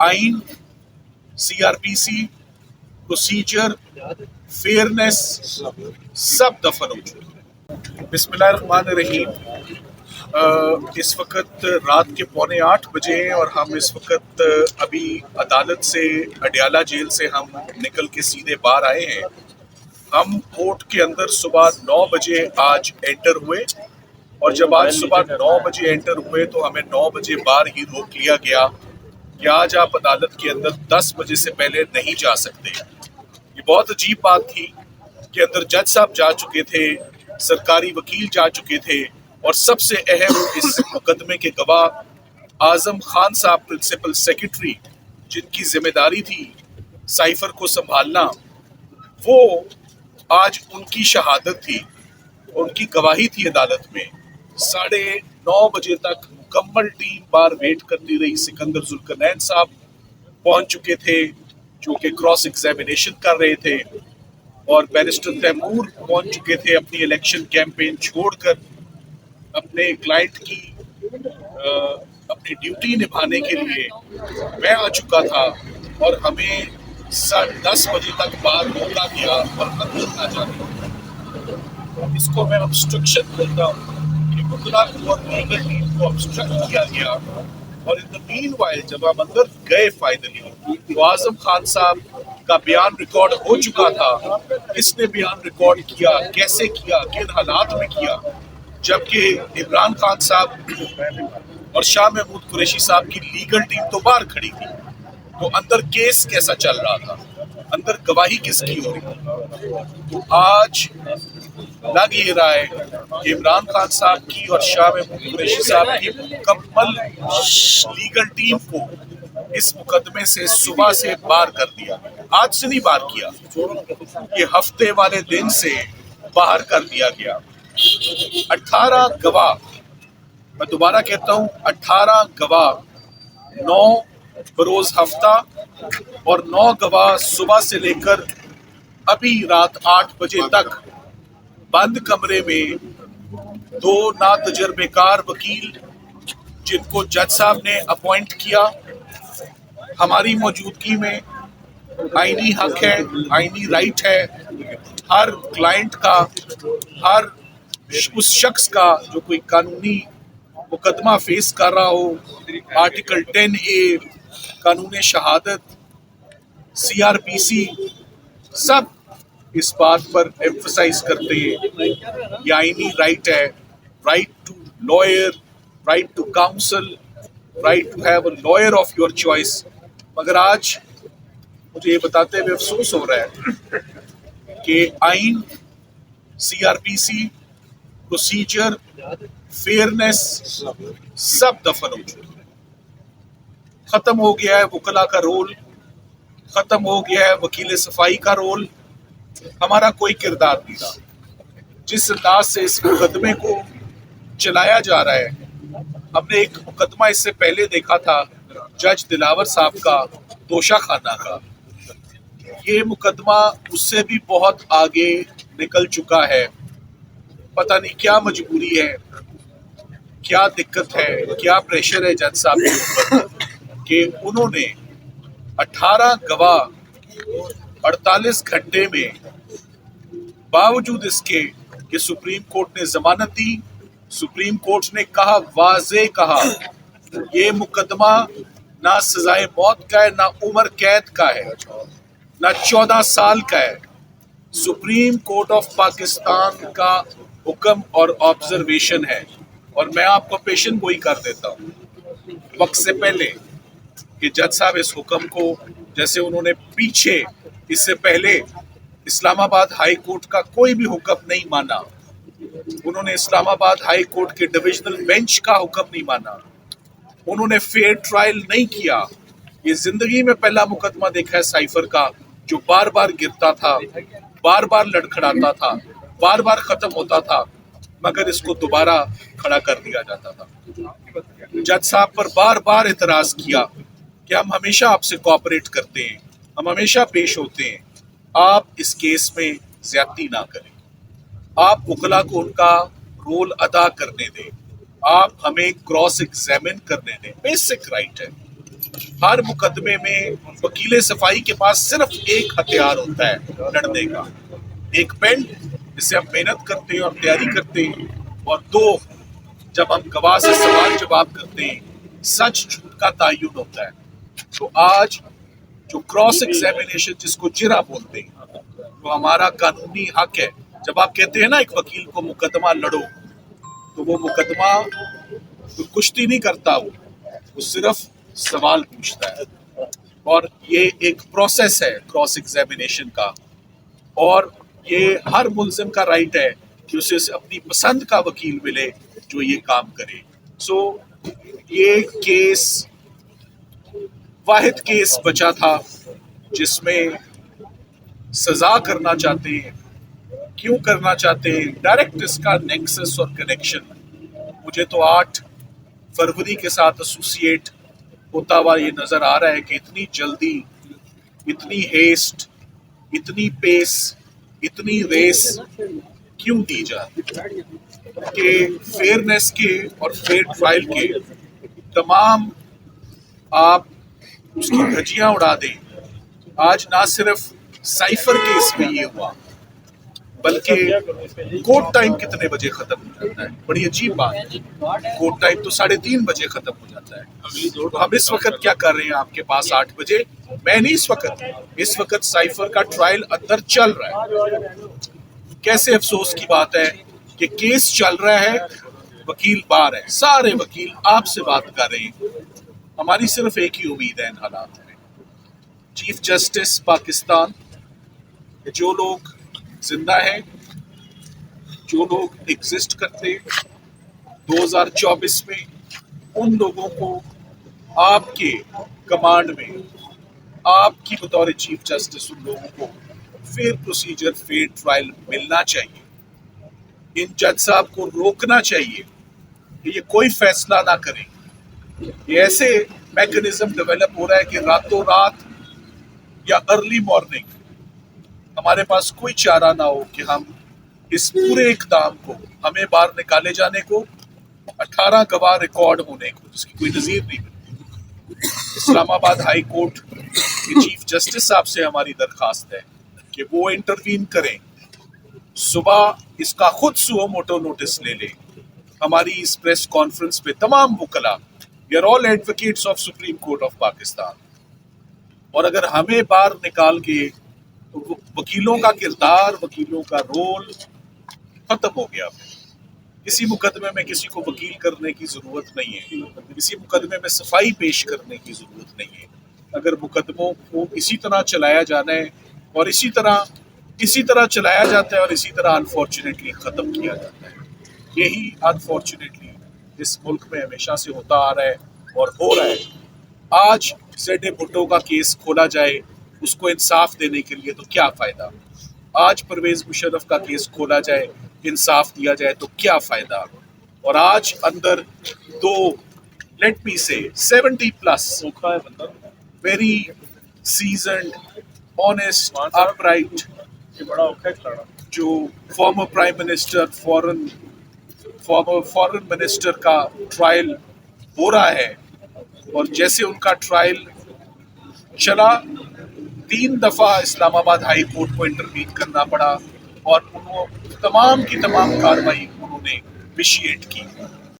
आइन, CrPC, procedure, fairness सब दफन हो चुके। बिस्मिल्लाहिर्रहमानिर्रहीम। इस वक्त रात के 7:45 हैं और हम इस वक्त अभी अदालत से, अडियाला जेल से हम निकल के सीधे बाहर आए हैं। हम कोर्ट के अंदर सुबह 9 बजे आज एंटर हुए और जब आज सुबह 9 बजे एंटर हुए तो हमें 9 बजे बाहर ही रोक लिया गया कि आज आप अदालत के अंदर 10 बजे से पहले नहीं जा सकते। ये बहुत अजीब बात थी कि अंदर जज साहब जा चुके थे, सरकारी वकील जा चुके थे और सबसे अहम इस मुकदमे के गवाह आजम खान साहब, प्रिंसिपल सेक्रेटरी, जिनकी जिम्मेदारी थी साइफर को संभालना, वो आज उनकी शहादत थी, उनकी गवाही थी अदालत में। 9:30 बजे तक मुकम्मल टीम बार वेट करती रही। सिकंदर जुल्करनैन साहब पहुंच चुके थे जो कि क्रॉस एग्जामिनेशन कर रहे थे और बैरिस्टर तैमूर पहुंच चुके थे अपनी इलेक्शन कैंपेन छोड़कर अपने क्लाइंट की अपनी ड्यूटी निभाने के लिए। मैं आ चुका था और हमें 10:30 बजे तक बाहर रोका गया और अंदर ना जाने। इसको मैं ऑब्स्ट्रक्शन बोलता हूँ कि मुतला को और लीगल टीम को ऑब्स्ट्रक्ट किया गया। और इन द मीनवाइल जब हम अंदर गए फाइनली तो आजम खान साहब का बयान रिकॉर्ड हो चुका था। किसने बयान रिकॉर्ड किया, कैसे किया, किन हालात में किया, जबकि इमरान खान साहब और शाह महमूद कुरैशी साहब की लीगल टीम तो बाहर खड़ी थी। तो अंदर केस कैसा चल रहा था, अंदर गवाही किसकी हो रही थी। तो आज लग ये रहा है कि इमरान खान साहब की और शाह महमूद कुरैशी साहब की मुकम्मल लीगल टीम को इस मुकदमे से सुबह से बाहर कर दिया। आज से नहीं बाहर किया, ये हफ्ते वाले दिन से बाहर कर दिया गया। 18 गवाह, मैं दोबारा कहता हूँ 18 गवाह, 9 बरोज हफ्ता और 9 गवाह सुबह से लेकर अभी रात 8 बजे तक बंद कमरे में 2 नातजर्बेकार वकील जिनको जज साहब ने अपॉइंट किया हमारी मौजूदगी में। आईनी हक है, आईनी राइट है हर क्लाइंट का, हर उस शख्स का जो कोई कानूनी मुकदमा फेस कर रहा हो। आर्टिकल 10A, कानून शहादत, CRPC सब इस बात पर एम्फसाइज करते हैं ये आईनी राइट है। Right to lawyer, right to counsel, right to have a lawyer of your choice. मगर आज मुझे ये बताते हुए अफसोस हो रहा है कि आइन, CRPC, प्रोसीजर, फेयरनेस सब दफन हो चुके। खत्म हो गया है वकला का रोल, खत्म हो गया है वकील सफाई का रोल, हमारा कोई किरदार नहीं रहा। जिस अंदाज से इस मुकदमे को चलाया जा रहा है, हमने एक मुकदमा इससे पहले देखा था जज दिलावर साहब का, तोशा खाना का। ये मुकदमा उससे भी बहुत आगे निकल चुका है। पता नहीं क्या मजबूरी है, क्या दिक्कत है, क्या प्रेशर है जज साहब के ऊपर कि उन्होंने 18 गवाह 48 घंटे में, बावजूद इसके कि सुप्रीम कोर्ट ने जमानत दी, सुप्रीम कोर्ट ने कहा, वाज़े कहा, ये मुकदमा ना सजाए मौत का है, ना उम्र कैद का है, ना 14 साल का है। सुप्रीम कोर्ट ऑफ पाकिस्तान का हुक्म और ऑब्जर्वेशन है। और मैं आपको पेशन गोई कर देता हूँ वक्त से पहले कि जज साहब इस हुक्म को, जैसे उन्होंने पीछे इससे पहले इस्लामाबाद हाई कोर्ट का कोई भी हुक्म नहीं माना, उन्होंने इस्लामाबाद हाई कोर्ट के डिविजनल बेंच का हुक्म नहीं माना, उन्होंने फेयर ट्रायल नहीं किया। ये जिंदगी में पहला मुकदमा देखा है साइफर का जो बार बार गिरता था, बार बार लड़खड़ाता था, बार बार खत्म होता था, मगर इसको दोबारा खड़ा कर दिया जाता था। जज साहब पर बार बार इतराज किया कि हम हमेशा आपसे कोऑपरेट करते हैं, हम हमेशा पेश होते हैं, आप इस केस में ज्यादती ना करें, आप वकला को उनका रोल अदा करने दें, आप हमें क्रॉस एग्जामिन करने दें, बेसिक राइट है। ہر مقدمے میں وکیل صفائی کے پاس صرف ایک ہتھیار ہوتا ہے لڑنے کا، ایک پین جس سے ہم محنت کرتے ہیں اور تیاری کرتے ہیں، اور دو جب ہم گواہ سے سوال جواب کرتے ہیں، سچ جھوٹ کا تعین ہوتا ہے۔ تو آج جو کراس ایگزامینیشن جس کو جرا بولتے ہیں، وہ ہمارا قانونی حق ہے۔ جب آپ کہتے ہیں نا ایک وکیل کو مقدمہ لڑو، تو وہ مقدمہ کوئی کشتی نہیں کرتا، وہ صرف سوال پوچھتا ہے، اور یہ ایک پروسیس ہے کراس ایگزامینیشن کا، اور یہ ہر ملزم کا رائٹ ہے کہ اسے اپنی پسند کا وکیل ملے جو یہ کام کرے۔ سو یہ کیس واحد کیس بچا تھا جس میں سزا کرنا چاہتے ہیں۔ کیوں کرنا چاہتے ہیں؟ ڈائریکٹ اس کا نیکسس اور کنیکشن مجھے تو 8 فروری کے ساتھ ایسوسیٹ ہوتا ہوا یہ نظر آ رہا ہے کہ اتنی جلدی، اتنی ہیسٹ، اتنی پیس، اتنی ریس کیوں دی جاتی کہ فیئرنیس کے اور فیئر ٹرائل کے تمام آپ اس کی دھجیاں اڑا دیں۔ آج نہ صرف سائفر کیس میں یہ ہوا، بلکہ کورٹ ٹائم کتنے بجے ختم ہو جاتا ہے؟ بڑی عجیب بات ہے، کورٹ ٹائم تو 3:30 بجے ختم ہو جاتا ہے۔ تو ہم اس وقت کیا کر رہے ہیں آپ کے پاس 8 بجے؟ میں نہیں، اس وقت سائفر کا ٹرائل اندر چل رہا ہے۔ کیسے افسوس کی بات ہے کہ کیس چل رہا ہے، وکیل باہر ہے، سارے وکیل آپ سے بات کر رہے ہیں۔ ہماری صرف ایک ہی امید ہے ان حالات میں، چیف جسٹس پاکستان، جو لوگ زندہ ہیں، جو لوگ ایگزسٹ کرتے 2024 میں، ان لوگوں کو آپ کے کمانڈ میں، آپ کی بطور چیف جسٹس، ان لوگوں کو فیئر پروسیجر، فیئر ٹرائل ملنا چاہیے۔ ان جج صاحب کو روکنا چاہیے کہ یہ کوئی فیصلہ نہ کریں۔ یہ ایسے میکنزم ڈیولپ ہو رہا ہے کہ راتوں رات یا ارلی مارننگ ہمارے پاس کوئی چارہ نہ ہو کہ ہم اس پورے اقدام کو، ہمیں باہر نکالے جانے کو، 18 گواہ ریکارڈ ہونے کو، جس کی کوئی نظیر نہیں ملتی۔ اسلام آباد ہائی کورٹ کے چیف جسٹس صاحب سے ہماری درخواست ہے کہ وہ انٹروین کریں، صبح اس کا خود سو موٹو نوٹس لے لیں۔ ہماری اس پریس کانفرنس پہ تمام وکلاء، we are all advocates of Supreme Court of Pakistan, اور اگر ہمیں باہر نکال کے، تو وکیلوں کا کردار، وکیلوں کا رول ختم ہو گیا۔ کسی مقدمے میں کسی کو وکیل کرنے کی ضرورت نہیں ہے، کسی مقدمے میں صفائی پیش کرنے کی ضرورت نہیں ہے۔ اگر مقدموں کو اسی طرح چلایا جانا ہے، اور اسی طرح چلایا جاتا ہے، اور اسی طرح انفارچونیٹلی ختم کیا جاتا ہے۔ یہی انفارچونیٹلی اس ملک میں ہمیشہ سے ہوتا آ رہا ہے اور ہو رہا ہے۔ آج زیڈ اے بھٹو کا کیس کھولا جائے اس کو انصاف دینے کے لیے، تو کیا فائدہ؟ آج پرویز مشرف کا کیس کھولا جائے، انصاف دیا جائے، تو کیا فائدہ؟ اور آج اندر دو، لیٹ می سے 70 plus very seasoned, honest, upright, جو former prime minister, foreign minister کا ٹرائل ہو رہا ہے، اور جیسے ان کا ٹرائل چلا، 3 دفعہ اسلام آباد ہائی کورٹ کو انٹروین کرنا پڑا، اور انہوں تمام کی تمام کارروائی انہوں نے ویشیٹ کی۔